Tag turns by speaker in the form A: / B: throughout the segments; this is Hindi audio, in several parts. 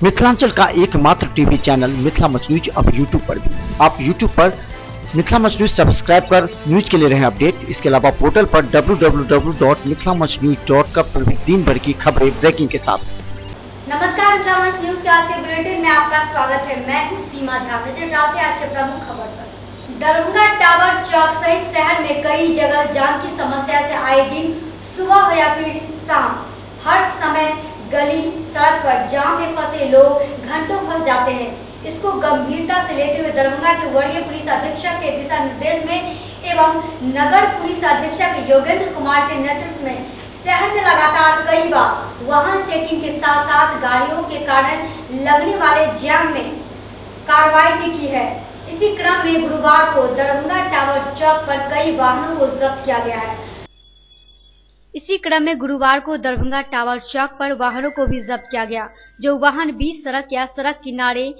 A: मिथिलांचल का एकमात्र TV channel Mithila much news अब यूट्यूब पर भी। आप यूट्यूब पर मिथिला मच न्यूज सब्सक्राइब कर न्यूज के लिए रहे अपडेट। इसके अलावा पोर्टल पर www.mithilamachnews.com पर भी दिन भर की खबरें ब्रेकिंग के साथ।
B: नमस्कार, मिथिला मच न्यूज के आज के बुलेटिन में आपका स्वागत है। मैं हूं सीमा झा। नजर डालते हैं आज के प्रमुख खबर पर। दरभंगा टावर चौक सहित शहर में कई जगह जाम की समस्या से आए दिन सुबह हो या फिर शाम हर समय गली सड़क पर जाम में फंसे लोग घंटों फंस जाते हैं। इसको गंभीरता से लेते हुए दरभंगा के वरीय पुलिस अधीक्षक के दिशा निर्देश में एवं नगर पुलिस अधीक्षक योगेंद्र कुमार के नेतृत्व में शहर में लगातार कई बार वाहन चेकिंग के साथ साथ गाड़ियों के कारण लगने वाले जाम में कार्रवाई भी की है। इसी क्रम में गुरुवार को दरभंगा टावर चौक पर कई वाहनों को जब्त किया गया है। जो वाहन बीच सड़क या सड़क किनारे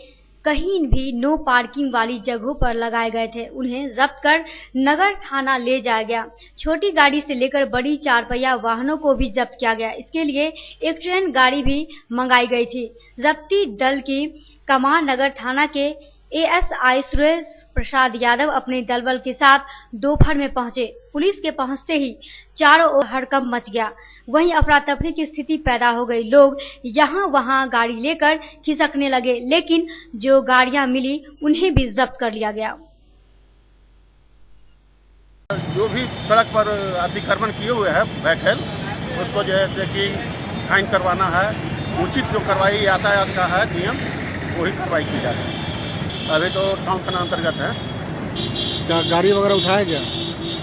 B: कहीं भी नो पार्किंग वाली जगहों पर लगाए गए थे, उन्हें जब्त कर नगर थाना ले जाया गया। छोटी गाड़ी से लेकर बड़ी 4 पहिया वाहनों को भी जब्त किया गया। इसके लिए एक ट्रेन गाड़ी भी मंगाई गई थी। जब्ती दल की कमान नगर थाना के एएसआई सुरेश प्रसाद यादव अपने दलबल के साथ दोपहर में पहुंचे। पुलिस के पहुंचते ही चारों ओर हड़कंप मच गया। वहीं अफरा तफरी की स्थिति पैदा हो गई। लोग यहां वहां गाड़ी लेकर खिसकने लगे, लेकिन जो गाड़ियां मिली उन्हें भी जब्त कर लिया गया।
C: जो भी सड़क पर अतिक्रमण किए हुए हैं व्हीकल, उसको जो है चेकिंग फाइन करवाना है। उचित जो कार्रवाई यातायात का है नियम, वही कार्रवाई की जाए। अभी तो टाउन थाना अंतर्गत है।
D: क्या गाड़ी वगैरह उठाया गया?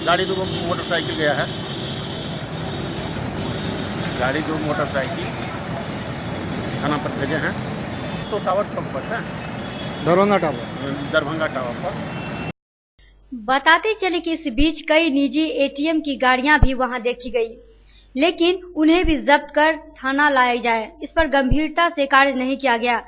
C: गाड़ी दो मोटरसाइकिल गया है। गाड़ी दो मोटरसाइकिल थाना पर भेजे हैं। तो टावर चौक पर है,
D: दरभंगा टावर पर।
B: बताते चले कि इस बीच कई निजी एटीएम की गाड़ियां भी वहां देखी गई, लेकिन उन्हें भी जब्त कर थाना लाया जाए, इस पर गंभीरता से कार्य नहीं किया गया,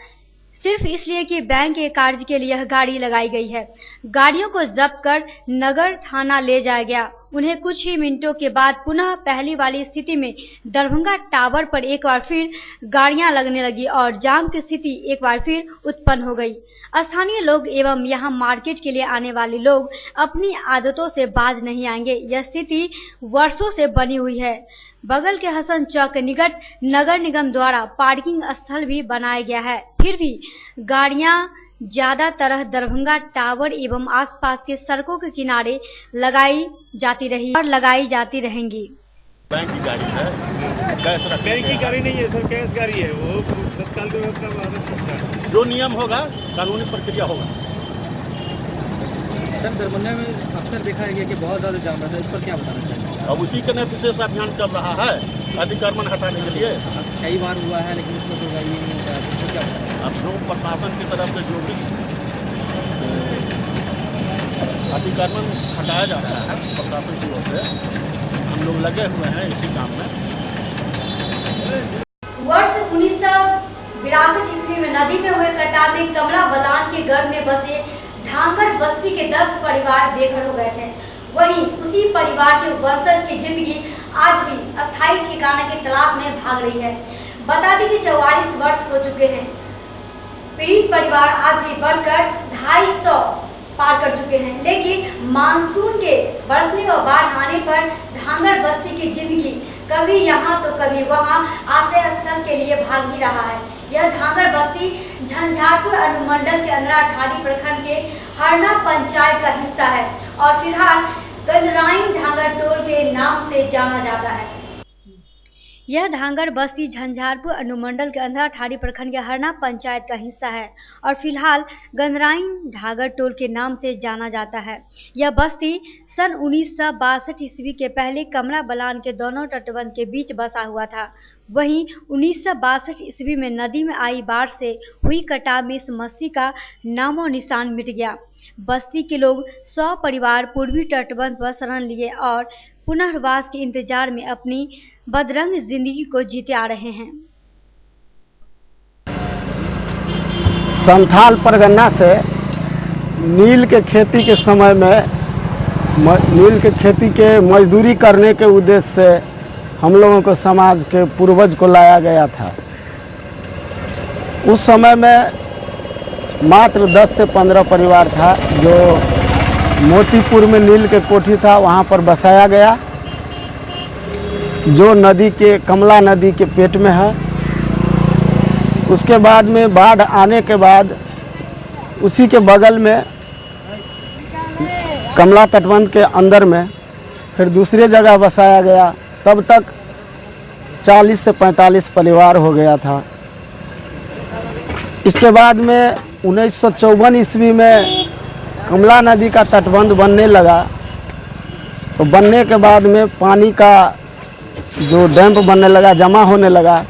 B: सिर्फ इसलिए कि बैंक के कार्य के लिए यह गाड़ी लगाई गई है। गाड़ियों को जब्त कर नगर थाना ले जाया गया। उन्हें कुछ ही मिनटों के बाद पुनः पहली वाली स्थिति में दरभंगा टावर पर एक बार फिर गाड़ियां लगने लगी और जाम की स्थिति एक बार फिर उत्पन्न हो गई। स्थानीय लोग एवं यहां मार्केट के लिए आने वाले लोग अपनी आदतों से बाज नहीं आएंगे। यह स्थिति वर्षों से बनी हुई है। बगल के हसन चौक के निकट नगर निगम द्वारा पार्किंग स्थल भी बनाया गया है, फिर भी गाड़ियां ज्यादातर दरभंगा टावर एवं आसपास के सड़कों के किनारे लगाई जाती रही और लगाई जाती रहेंगी।
C: बैंक की गाड़ी है,
E: बैंक की गाड़ी नहीं है सर, कैश गाड़ी है। वो तत्काल
C: जो नियम होगा कानूनी प्रक्रिया होगा।
F: सर, दरभंगा में अक्सर देखा है कि बहुत ज्यादा जाम रहता है, इस पर क्या बताना चाहिए?
C: अब उसी के लिए विशेष अभियान चल रहा है अतिक्रमण हटाने के लिए।
F: कई बार हुआ है, लेकिन इसमें तो ये नहीं होता है, तो क्या बताना?
C: अब जो प्रशासन की तरफ से जो भी अतिक्रमण हटाया जा रहा है प्रशासन की ओर से, हम लोग लगे हुए हैं इसी काम में।
B: वर्ष 1962 ईस्वी में नदी में हुए कटाव में कमला बलान के गर्भ में बसे धांगर बस्ती के 10 परिवार बेघर हो गए थे। वहीं उसी परिवार के वंशज की जिंदगी आज भी अस्थायी ठिकाने की तलाश में भाग रही है। बता दें कि 44 वर्ष हो चुके हैं। पीड़ित परिवार आज भी बढ़कर 250 पार कर चुके हैं, लेकिन मानसून के बरसने व बाढ़ आने पर धांगर बस्ती की जिंदगी कभी यहाँ तो कभी वहाँ आश्रय स्थल के लिए भाग ही रहा है। यह धांगर बस्ती झंझारपुर अनुमंडल के अंदर ठाड़ी प्रखंड के हरना पंचायत का हिस्सा है और फिलहाल गंधराइन धांगर टोल के नाम से जाना जाता है। यह धांगर बस्ती झंझारपुर अनुमंडल के अंधरा ठाड़ी प्रखंड के हरना पंचायत का हिस्सा है और फिलहाल गंधराइन धांगर टोल के नाम से जाना जाता है। यह बस्ती सन 1962 ईस्वी के पहले कमला बलान के दोनों तटबंध के बीच बसा हुआ था। वहीं 1962 ईस्वी में नदी में आई बाढ़ से हुई कटाव में इस बस्ती का नामो निशान मिट गया। बस्ती के लोग 100 परिवार पूर्वी तटबंध पर शरण लिए और पुनर्वास के इंतजार में अपनी बदरंग जिंदगी को जीते आ रहे हैं।
D: संथाल परगना से नील के खेती के समय में नील के खेती के मजदूरी करने के उद्देश्य से हम लोगों को समाज के पूर्वज को लाया गया था। उस समय में मात्र 10 से 15 परिवार था जो मोतीपुर में नील के कोठी था वहाँ पर बसाया गया, जो नदी के कमला नदी के पेट में है। उसके बाद में बाढ़ आने के बाद उसी के बगल में कमला तटबंध के अंदर में फिर दूसरी जगह बसाया गया। तब तक 40 से 45 परिवार हो गया था। इसके बाद में 1954 ईस्वी में कमला नदी का तटबंध बनने लगा। तो बनने के बाद में पानी का जो डैम बनने लगा, जमा होने लगा,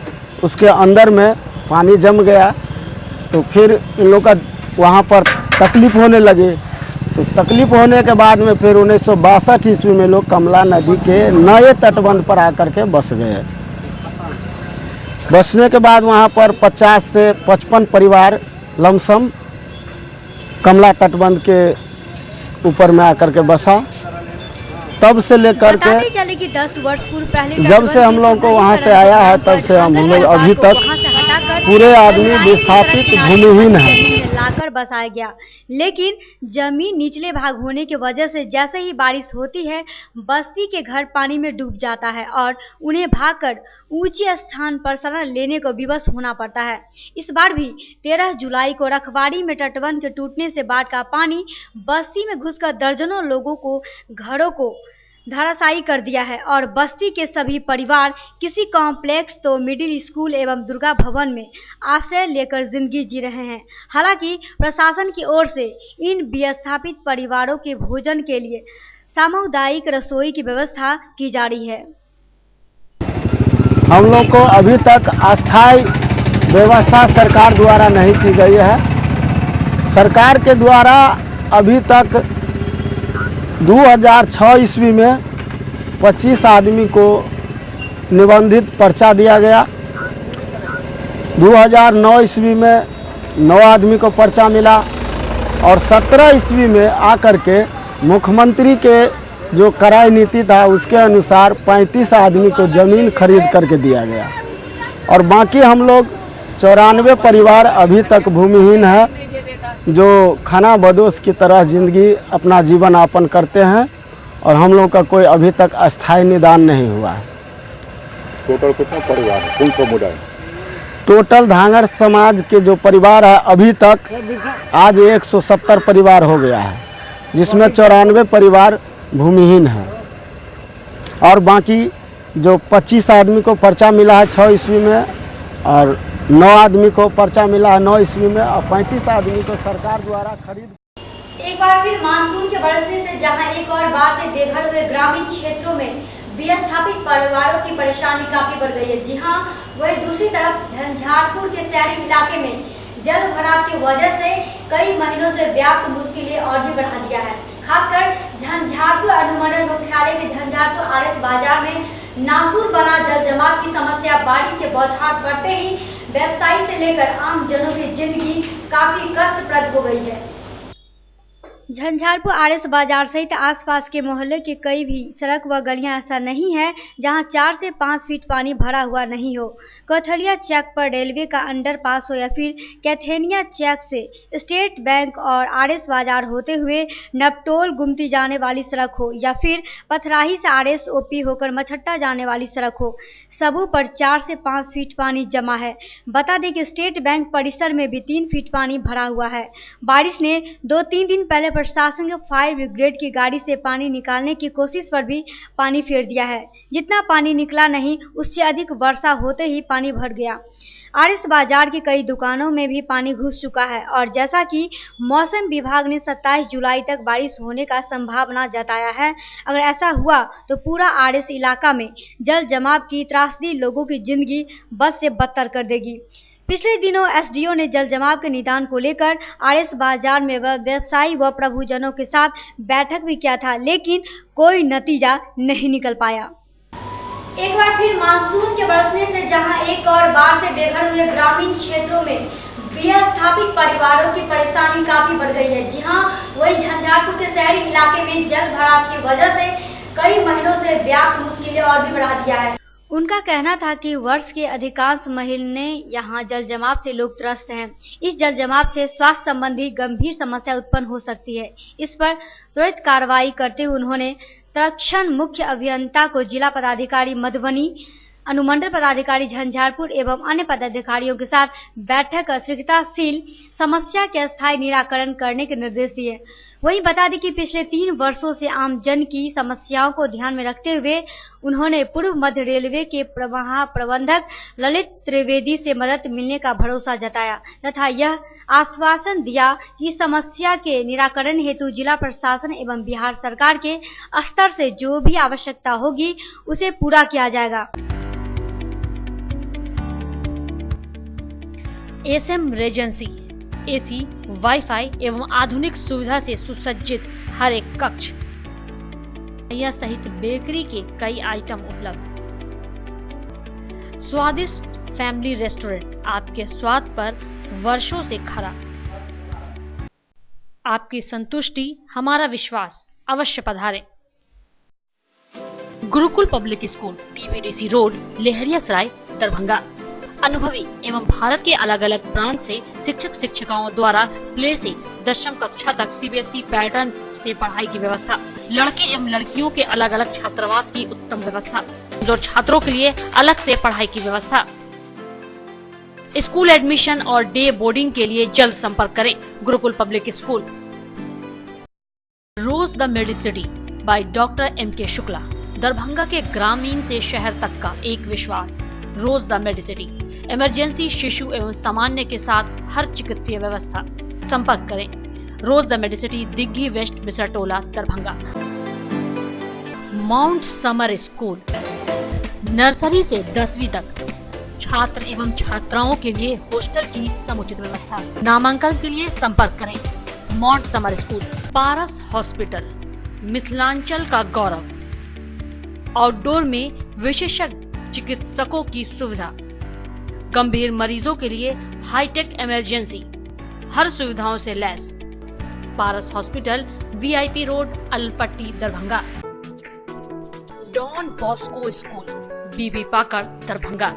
D: उसके अंदर में पानी जम गया। तो फिर इन लोगों का वहाँ पर तकलीफ होने लगी। तो तकलीफ होने के बाद में फिर 1962 ईस्वी में लोग कमला नदी के नए तटबंध पर आकर के बस गए। बसने के बाद वहाँ पर 50 से 55 परिवार लमसम कमला तटबंध के ऊपर में आकर के बसा। तब से लेकर के
B: बताते चले कि 10 वर्ष पूर्व पहले
D: जब से हम लोगों को वहाँ से आया है तब से हम लोग अभी तक पूरे आदमी विस्थापित भूमिहीन है।
B: लाकर बसाया गया, लेकिन जमीन निचले भाग होने की वजह से जैसे ही बारिश होती है बस्ती के घर पानी में डूब जाता है और उन्हें भागकर ऊंचे स्थान पर शरण लेने को विवश होना पड़ता है। इस बार भी 13 जुलाई को रखवाड़ी में तटबंध के टूटने से बाढ़ का पानी बस्ती में घुसकर दर्जनों लोगों को घरों को धराशायी कर दिया है और बस्ती के सभी परिवार किसी कॉम्प्लेक्स तो मिडिल स्कूल एवं दुर्गा भवन में आश्रय लेकर जिंदगी जी रहे हैं। हालांकि प्रशासन की ओर से इन विस्थापित परिवारों के भोजन के लिए सामुदायिक रसोई की व्यवस्था की जा रही है।
D: हम लोग को अभी तक अस्थायी व्यवस्था सरकार द्वारा नहीं की गई है। सरकार के द्वारा अभी तक 2006 ईस्वी में 25 आदमी को निबंधित पर्चा दिया गया। 2009 ईस्वी में 9 आदमी को पर्चा मिला और 17 ईस्वी में आकर के मुख्यमंत्री के जो कराई नीति था उसके अनुसार 35 आदमी को ज़मीन खरीद करके दिया गया और बाकी हम लोग 94 परिवार अभी तक भूमिहीन है, जो खाना बदोश की तरह ज़िंदगी अपना जीवन यापन करते हैं और हम लोग का कोई अभी तक अस्थायी निदान नहीं हुआ है।
C: टोटल कितना परिवार है, कौन समुदाय?
D: टोटल धांगर समाज के जो परिवार है अभी तक आज 170 परिवार हो गया है, जिसमें 94 परिवार भूमिहीन है और बाकी जो 25 आदमी को पर्चा मिला है 6 ईस्वी में और 9 आदमी को पर्चा मिला है 9 ईस्वी में और 35 आदमी को सरकार द्वारा खरीद।
B: एक बार फिर मानसून के बरसने से जहां एक और बार से बेघर हुए ग्रामीण क्षेत्रों में विस्थापित परिवारों की परेशानी काफी बढ़ गई है। जी हां, वहीं दूसरी तरफ झंझारपुर के शहरी इलाके में जल भराव की वजह से कई महीनों से व्याप्त मुश्किलें और भी बढ़ा दिया है। खासकर झंझारपुर अनुमंडल मुख्यालय के झंझारपुर आरएस बाजार में नासूर बना जल जमाव की समस्या बारिश के बौछार पड़ते ही व्यवसायी से लेकर आम जनों की जिंदगी काफी कष्टप्रद हो गई है। झंझारपुर आरएस बाजार सहित आसपास के मोहल्ले के कई भी सड़क व गलियां ऐसा नहीं है जहां 4 से 5 फीट पानी भरा हुआ नहीं हो। कथलिया चेक पर रेलवे का अंडरपास हो या फिर कैथेनिया चेक से स्टेट बैंक और आरएस बाजार होते हुए नपटोल गुमती जाने वाली सड़क हो या फिर पथराही से आरएस ओपी होकर मछट्टा जाने वाली सड़क हो, सबों पर 4 से 5 फीट पानी जमा है। बता दें कि स्टेट बैंक परिसर में भी 3 फीट पानी भरा हुआ है। बारिश ने 2-3 दिन पहले प्रशासन के फायर ब्रिगेड की गाड़ी से पानी निकालने की कोशिश पर भी पानी फेर दिया है। जितना पानी निकला नहीं, उससे अधिक वर्षा होते ही पानी भर गया। आरएस बाजार की कई दुकानों में भी पानी घुस चुका है और जैसा कि मौसम विभाग ने 27 जुलाई तक बारिश होने का संभावना जताया है। अगर ऐसा हुआ तो पूरा आरएस इलाका में जल जमाव की त्रासदी लोगों की जिंदगी बद से बदतर कर देगी। पिछले दिनों एसडीओ ने जल जमाव के निदान को लेकर आरएस बाजार में व्यवसायी व प्रभुजनों के साथ बैठक भी किया था, लेकिन कोई नतीजा नहीं निकल पाया। एक बार फिर मानसून के बरसने से जहां एक और बार से बेघर हुए ग्रामीण क्षेत्रों में विस्थापित परिवारों की परेशानी काफी बढ़ गई है। जी हां, वहीं झंझारपुर के शहरी इलाके में जल भराव की वजह से कई महीनों से व्याप्त मुश्किलें और भी बढ़ा दिया है। उनका कहना था कि वर्ष के अधिकांश महीने यहाँ जल जमाव से लोग त्रस्त हैं। इस जल जमाव से स्वास्थ्य संबंधी गंभीर समस्या उत्पन्न हो सकती है। इस पर त्वरित कार्रवाई करते हुए उन्होंने तत्क्षण मुख्य अभियंता को जिला पदाधिकारी मधुबनी, अनुमंडल पदाधिकारी झंझारपुर एवं अन्य पदाधिकारियों के साथ बैठक कर शीघ्रताशील समस्या के अस्थायी निराकरण करने के निर्देश दिए। वहीं बता दें कि पिछले 3 वर्षों से आम जन की समस्याओं को ध्यान में रखते हुए उन्होंने पूर्व मध्य रेलवे के महाप्रबंधक ललित त्रिवेदी से मदद मिलने का भरोसा जताया तथा यह आश्वासन दिया कि समस्या के निराकरण हेतु जिला प्रशासन एवं बिहार सरकार के स्तर से जो भी आवश्यकता होगी उसे पूरा किया जाएगा। एसएम रेजेंसी एसी, वाईफाई एवं आधुनिक सुविधा से सुसज्जित हर एक कक्ष यह सहित बेकरी के कई आइटम उपलब्ध। स्वादिष्ट फैमिली रेस्टोरेंट आपके स्वाद पर वर्षों से खरा। आपकी संतुष्टि हमारा विश्वास, अवश्य पधारें। Gurukul public school, TBDC road, Laheriasarai, Darbhanga. अनुभवी एवं भारत के अलग अलग प्रांत से शिक्षक शिक्षिकाओं द्वारा प्ले से 10वीं कक्षा तक सीबीएसई पैटर्न से पढ़ाई की व्यवस्था। लड़के एवं लड़कियों के अलग अलग छात्रावास की उत्तम व्यवस्था। जो छात्रों के लिए अलग से पढ़ाई की व्यवस्था। स्कूल एडमिशन और डे बोर्डिंग के लिए जल्द संपर्क करें। Gurukul public school. Rose the Medicity by doctor MK Shukla. Darbhanga के ग्रामीण से शहर तक का एक विश्वास। रोज द मेडिसिटी। इमरजेंसी, शिशु एवं सामान्य के साथ हर चिकित्सीय व्यवस्था। संपर्क करें। Rose the Medicity, Digghi west, Bisartola, Darbhanga. Mount Summer School, nursery से 10वीं तक छात्र एवं छात्राओं के लिए हॉस्टल की समुचित व्यवस्था। नामांकन के लिए संपर्क करें। Mount Summer School. Paras hospital, Mithilanchal का गौरव। आउटडोर में विशेषज्ञ चिकित्सकों की सुविधा। गंभीर मरीजों के लिए हाईटेक इमरजेंसी, हर सुविधाओं से लैस। Paras hospital, VIP road, Alpatti, Darbhanga. Don Bosco school, BB Pakar, Darbhanga.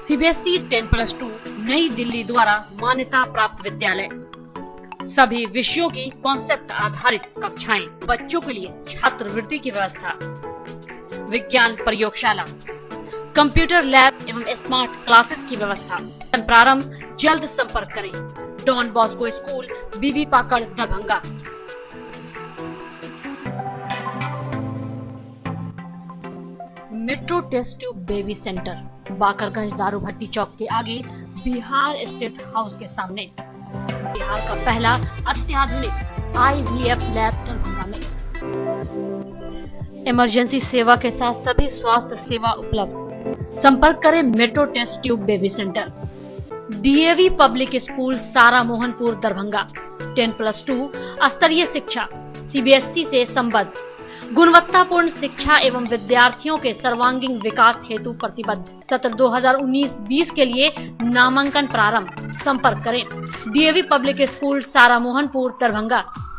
B: CBSE 10+2 नई दिल्ली द्वारा मान्यता प्राप्त विद्यालय। सभी विषयों की कॉन्सेप्ट आधारित कक्षाएं। बच्चों के लिए छात्रवृत्ति की व्यवस्था। विज्ञान प्रयोगशाला, कंप्यूटर लैब एवं स्मार्ट क्लासेस की व्यवस्था। प्रारंभ जल्द संपर्क करें। Don Bosco school, BB Pakar, Darbhanga. Metro test tube baby centre, Bakarganj Daru Bhatti चौक के आगे, बिहार स्टेट हाउस के सामने। बिहार का पहला अत्याधुनिक IVF लैब दरभंगा में। इमरजेंसी सेवा के साथ सभी स्वास्थ्य सेवा उपलब्ध। संपर्क करें metro test tube baby centre. DAV public school, Sara Mohanpur, Darbhanga. 10+2 स्तरीय शिक्षा, CBSE से संबद्ध, गुणवत्तापूर्ण शिक्षा एवं विद्यार्थियों के सर्वांगीण विकास हेतु प्रतिबद्ध। सत्र 2019-20 के लिए नामांकन प्रारंभ। संपर्क करें। DAV public school, Sara Mohanpur, Darbhanga.